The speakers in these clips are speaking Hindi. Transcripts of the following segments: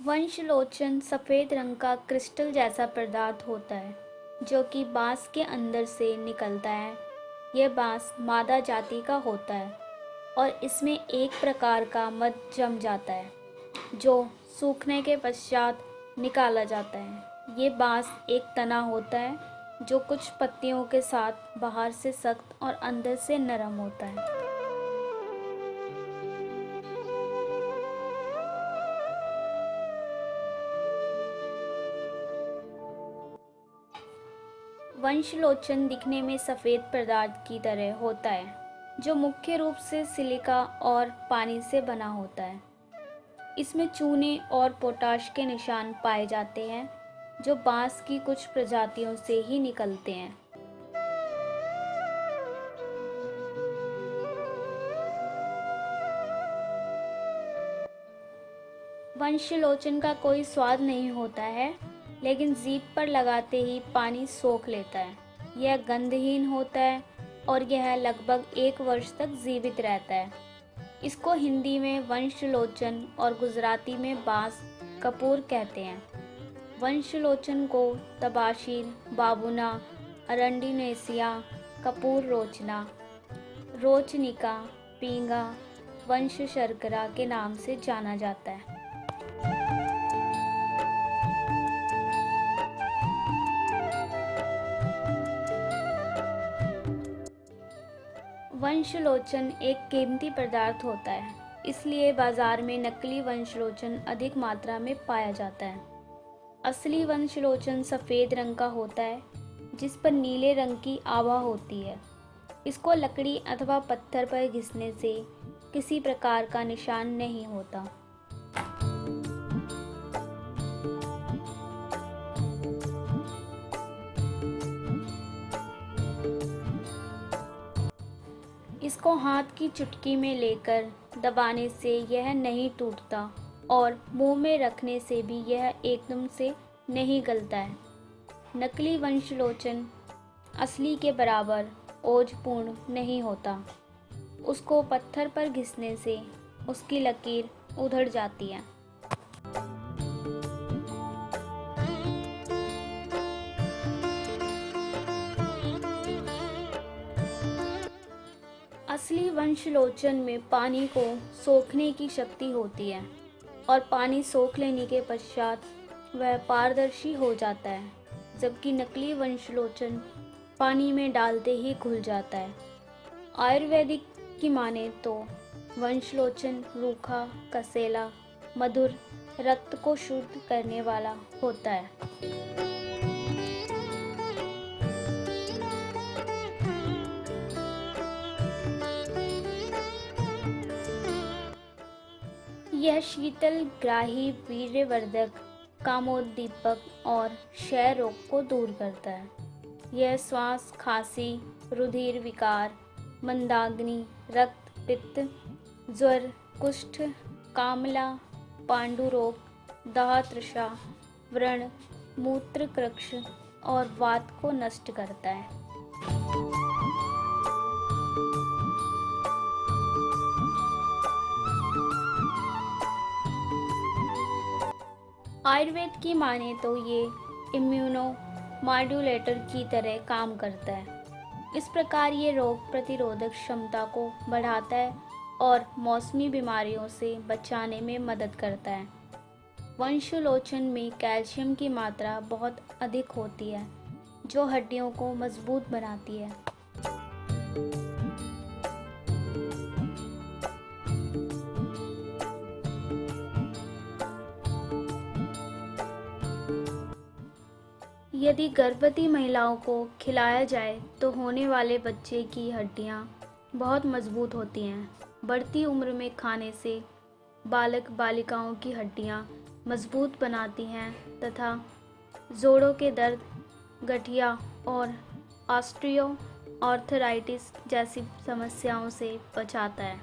वंशलोचन सफ़ेद रंग का क्रिस्टल जैसा पदार्थ होता है जो कि बाँस के अंदर से निकलता है। यह बाँस मादा जाति का होता है और इसमें एक प्रकार का मध जम जाता है जो सूखने के पश्चात निकाला जाता है। ये बाँस एक तना होता है जो कुछ पत्तियों के साथ बाहर से सख्त और अंदर से नरम होता है। वंशलोचन दिखने में सफ़ेद पदार्थ की तरह होता है जो मुख्य रूप से सिलिका और पानी से बना होता है। इसमें चूने और पोटाश के निशान पाए जाते हैं जो बाँस की कुछ प्रजातियों से ही निकलते हैं। वंशलोचन का कोई स्वाद नहीं होता है, लेकिन जीभ पर लगाते ही पानी सोख लेता है। यह गंधहीन होता है और यह लगभग 1 वर्ष तक जीवित रहता है। इसको हिंदी में वंशलोचन और गुजराती में बांस कपूर कहते हैं। वंशलोचन को तबाशीर, बाबूना, अरंडिनेसिया, कपूर रोचना, रोचनिका, पींगा, वंश शर्करा के नाम से जाना जाता है। वंशलोचन एक कीमती पदार्थ होता है, इसलिए बाजार में नकली वंशलोचन अधिक मात्रा में पाया जाता है। असली वंशलोचन सफ़ेद रंग का होता है जिस पर नीले रंग की आभा होती है। इसको लकड़ी अथवा पत्थर पर घिसने से किसी प्रकार का निशान नहीं होता। इसको हाथ की चुटकी में लेकर दबाने से यह नहीं टूटता और मुंह में रखने से भी यह एकदम से नहीं गलता है। नकली वंशलोचन असली के बराबर ओजपूर्ण नहीं होता। उसको पत्थर पर घिसने से उसकी लकीर उधड़ जाती है। असली वंशलोचन में पानी को सोखने की शक्ति होती है और पानी सोख लेने के पश्चात वह पारदर्शी हो जाता है, जबकि नकली वंशलोचन पानी में डालते ही घुल जाता है। आयुर्वेदिक की माने तो वंशलोचन रूखा, कसेला, मधुर, रक्त को शुद्ध करने वाला होता है। यह शीतल ग्राही, वीर्यवर्धक, कामोद्दीपक और क्षय रोग को दूर करता है। यह श्वास, खांसी, रुधिर विकार, मंदाग्नि, रक्त पित्त, ज्वर, कुष्ठ, कामला, पांडु रोग, दाह तृषा, व्रण, मूत्र कृक्ष और वात को नष्ट करता है। आयुर्वेद की माने तो ये इम्यूनो मॉड्यूलेटर की तरह काम करता है। इस प्रकार ये रोग प्रतिरोधक क्षमता को बढ़ाता है और मौसमी बीमारियों से बचाने में मदद करता है। वंशलोचन में कैल्शियम की मात्रा बहुत अधिक होती है जो हड्डियों को मजबूत बनाती है। यदि गर्भवती महिलाओं को खिलाया जाए तो होने वाले बच्चे की हड्डियां बहुत मजबूत होती हैं। बढ़ती उम्र में खाने से बालक बालिकाओं की हड्डियां मजबूत बनाती हैं तथा जोड़ों के दर्द, गठिया और ऑस्टियोआर्थराइटिस जैसी समस्याओं से बचाता है।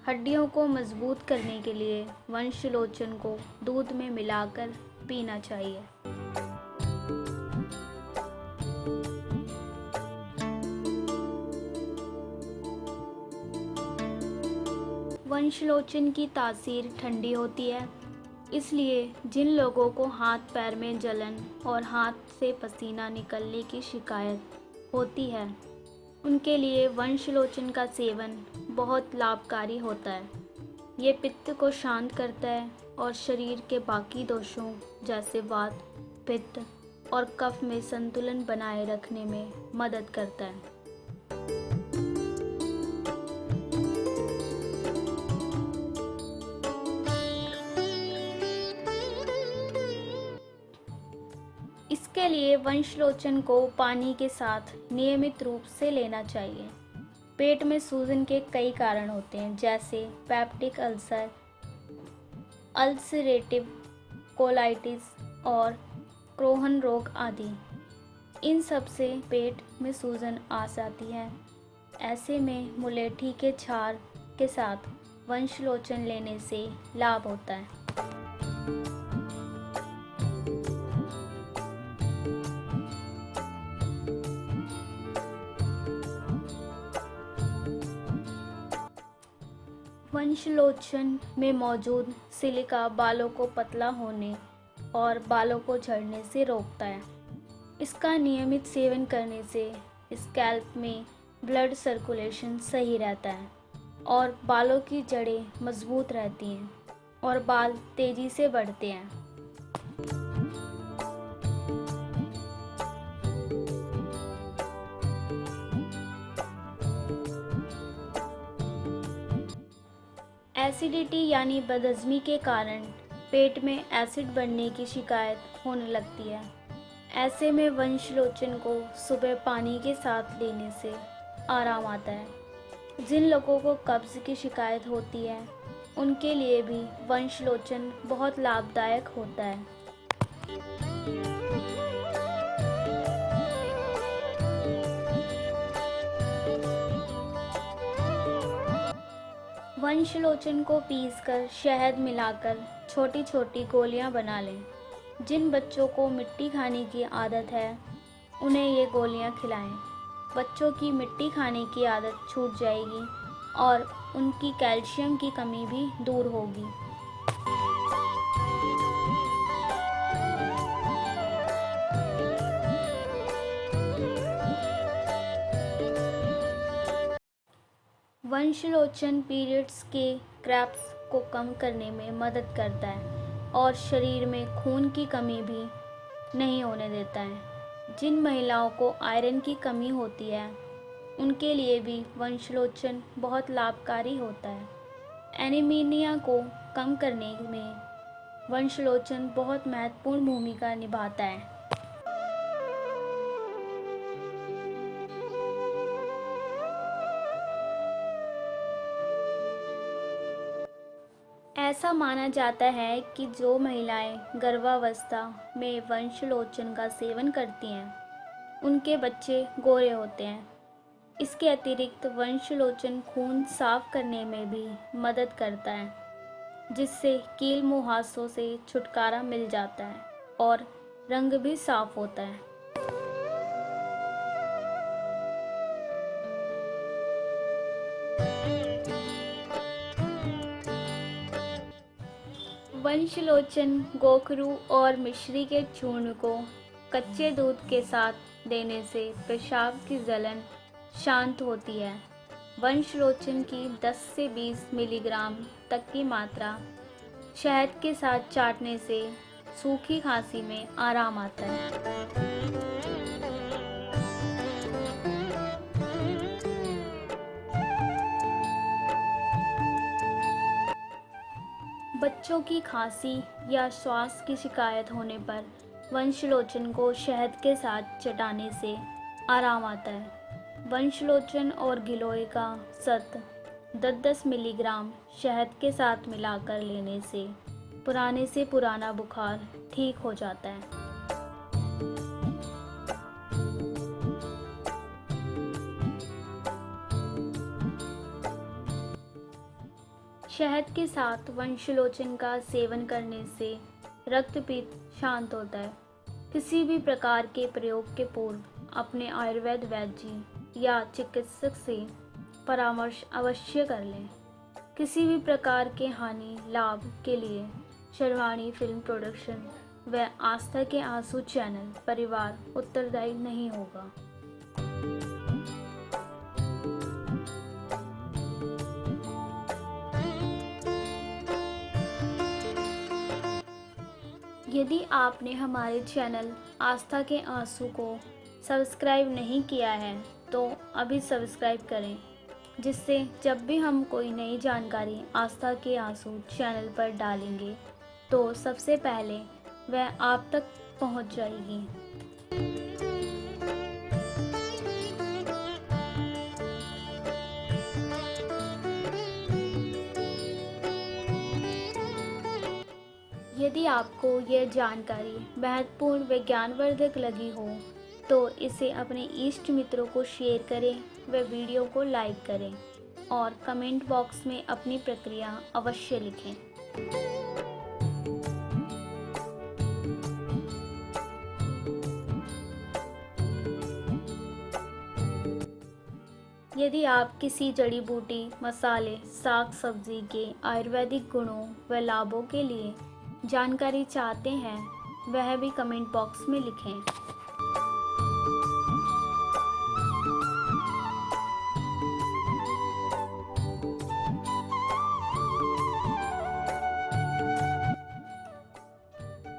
हड्डियों को मजबूत करने के लिए वंशलोचन को दूध में मिलाकर पीना चाहिए। वंशलोचन की तासीर ठंडी होती है इसलिए जिन लोगों को हाथ पैर में जलन और हाथ से पसीना निकलने की शिकायत होती है, उनके लिए वंशलोचन का सेवन बहुत लाभकारी होता है। ये पित्त को शांत करता है और शरीर के बाकी दोषों जैसे वात, पित्त और कफ में संतुलन बनाए रखने में मदद करता है। इसके लिए वंशलोचन को पानी के साथ नियमित रूप से लेना चाहिए। पेट में सूजन के कई कारण होते हैं, जैसे पेप्टिक अल्सर, अल्सरेटिव कोलाइटिस और क्रोहन रोग आदि। इन सब से पेट में सूजन आ जाती है। ऐसे में मुलेठी के छार के साथ वंशलोचन लेने से लाभ होता है। वंशलोचन में मौजूद सिलिका बालों को पतला होने और बालों को झड़ने से रोकता है। इसका नियमित सेवन करने से स्कैल्प में ब्लड सर्कुलेशन सही रहता है और बालों की जड़ें मजबूत रहती हैं और बाल तेजी से बढ़ते हैं। एसिडिटी यानी बदहजमी के कारण पेट में एसिड बढ़ने की शिकायत होने लगती है। ऐसे में वंशलोचन को सुबह पानी के साथ लेने से आराम आता है। जिन लोगों को कब्ज़ की शिकायत होती है, उनके लिए भी वंशलोचन बहुत लाभदायक होता है। वंशलोचन को पीसकर शहद मिलाकर छोटी छोटी गोलियां बना लें। जिन बच्चों को मिट्टी खाने की आदत है, उन्हें ये गोलियां खिलाएं। बच्चों की मिट्टी खाने की आदत छूट जाएगी और उनकी कैल्शियम की कमी भी दूर होगी। वंशलोचन पीरियड्स के क्रैम्प्स को कम करने में मदद करता है और शरीर में खून की कमी भी नहीं होने देता है। जिन महिलाओं को आयरन की कमी होती है, उनके लिए भी वंशलोचन बहुत लाभकारी होता है। एनीमिया को कम करने में वंशलोचन बहुत महत्वपूर्ण भूमिका निभाता है। ऐसा माना जाता है कि जो महिलाएं गर्भावस्था में वंशलोचन का सेवन करती हैं, उनके बच्चे गोरे होते हैं। इसके अतिरिक्त वंशलोचन खून साफ करने में भी मदद करता है, जिससे कील मुहासों से छुटकारा मिल जाता है और रंग भी साफ होता है। वंशलोचन गोखरू और मिश्री के चूर्ण को कच्चे दूध के साथ देने से पेशाब की जलन शांत होती है। वंशलोचन की 10 से 20 मिलीग्राम तक की मात्रा शहद के साथ चाटने से सूखी खांसी में आराम आता है। बच्चों की खांसी या श्वास की शिकायत होने पर वंशलोचन को शहद के साथ चटाने से आराम आता है। वंशलोचन और गिलोय का सत्व 10-10 मिलीग्राम शहद के साथ मिलाकर लेने से पुराने से पुराना बुखार ठीक हो जाता है। शहद के साथ वंशलोचन का सेवन करने से रक्तपित्त शांत होता है। किसी भी प्रकार के प्रयोग के पूर्व अपने आयुर्वेद वैद्य या चिकित्सक से परामर्श अवश्य कर लें। किसी भी प्रकार के हानि लाभ के लिए शर्वाणी फिल्म प्रोडक्शन व आस्था के आंसू चैनल परिवार उत्तरदायी नहीं होगा। यदि आपने हमारे चैनल आस्था के आंसू को सब्सक्राइब नहीं किया है तो अभी सब्सक्राइब करें, जिससे जब भी हम कोई नई जानकारी आस्था के आंसू चैनल पर डालेंगे तो सबसे पहले वह आप तक पहुंच जाएगी। यदि आपको यह जानकारी महत्वपूर्ण व ज्ञानवर्धक लगी हो तो इसे अपने इष्ट मित्रों को शेयर करें व वीडियो को लाइक करें और कमेंट बॉक्स में अपनी प्रतिक्रिया अवश्य लिखें। यदि आप किसी जड़ी बूटी, मसाले, साग सब्जी के आयुर्वेदिक गुणों व लाभों के लिए जानकारी चाहते हैं, वह भी कमेंट बॉक्स में लिखें।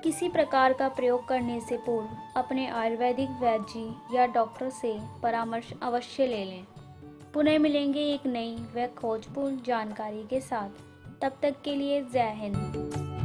किसी प्रकार का प्रयोग करने से पूर्व अपने आयुर्वेदिक वैद्य या डॉक्टर से परामर्श अवश्य ले लें। पुनः मिलेंगे एक नई व खोजपूर्ण जानकारी के साथ। तब तक के लिए जय हिंद।